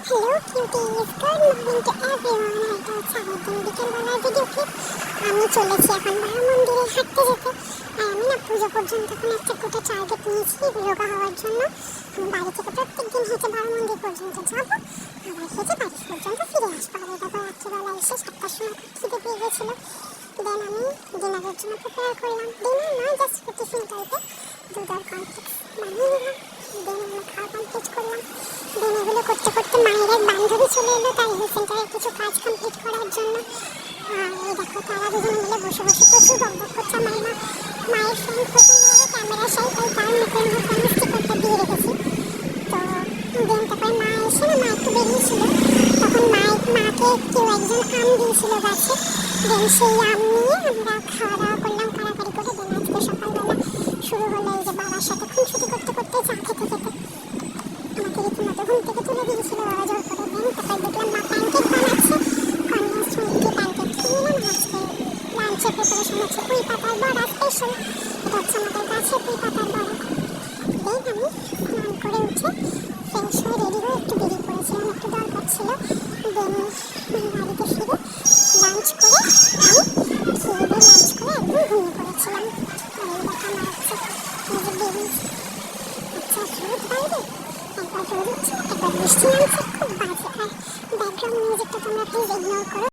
Hello cuties, good morning to everyone. এটা হচ্ছে আরেকদিন বিকেলবেলার ভিডিও ক্লিপ। আমি চলেছি এখন বাবা মন্দিরে হাঁটতে যেতে। আর আমি না পুজো পর্যন্ত এখন একটা গোটা টার্গেট নিয়েছি রোগা হওয়ার জন্য। আমি বাড়ি থেকে প্রত্যেকদিন হেঁটে বাবা মন্দির পর্যন্ত যাবো, আবার হেঁটে বাড়ি পর্যন্ত ফিরে আসবো। আর তারপর রাত্রিবেলা এসে 7টার সময় খিদে পেয়ে গেছিলো। দেন আমি ডিনারের জন্য প্রিপেয়ার করলাম। ডিনার নয়, জাস্ট টিফিন টাইপের দুধ আর কর্নফ্লেক্স বানিয়ে নিলাম। দেন আমরা খাওয়া কমপ্লিট করলাম। দেন এগুলো করতে করতে মায়ের এক বান্ধবী চলে এলো তার হেলথ সেন্টারের কিছু কাজ কমপ্লিট করার জন্য। আর এই দেখো তারা দুজন মিলে বসে বসে প্রচুর বকবক করছে। মায়ের ফ্রেন্ড প্রচণ্ডভাবে ক্যামেরা সাই, তাই তার মুখের মধ্যে আমি স্টিকারটা দিয়ে রেখেছি। তো দেন তারপরে মা এসে না, মা একটু বেরিয়েছিল, তখন মাকে কেউ একজন আম দিয়েছিল গাছে। দেন সেই আম নিয়ে আমরা খাওয়া দাওয়া করলাম কাড়াকাড়ি করে। দেন আজকে সকালবেলা শুরু হলো এই যে বাবার সাথে খুনসুটি করতে করতে চা খেতে খেতে। আমাকে রীতিমতো ঘুম থেকে তুলে দিয়েছিল বাবা জোর করে। দেন তারপর দেখলাম মা প্যানকেক বানাচ্ছে, কনডেন্সড মিল্ক দিয়ে প্যানকেক খেয়ে নিলাম। আজকে লাঞ্চের প্রিপারেশন হচ্ছে পুঁই পাতার বড়া স্পেশাল। এটা হচ্ছে আমাদের গাছে পুঁই পাতার বড়া। দেন আমি স্নান করে উঠে ফ্রেশ হয়ে রেডি হয়ে একটু বেরিয়ে পড়েছিলাম, একটু দরকার ছিল। দেন বাড়িতে ফিরে লাঞ্চ করে আমি খেয়ে দিয়ে লাঞ্চ করে একদম ঘুমিয়ে পড়েছিলাম। আর এই দেখা আমার হচ্ছে এই যে বেবি আচ্ছা রোদ বাইরে, একবার রোদ উঠছে একবার বৃষ্টি নামছে, খুব বাজে। আর ব্যাকগ্রাউন্ড মিউজিকটা তোমরা প্লিজ ইগনোর করো।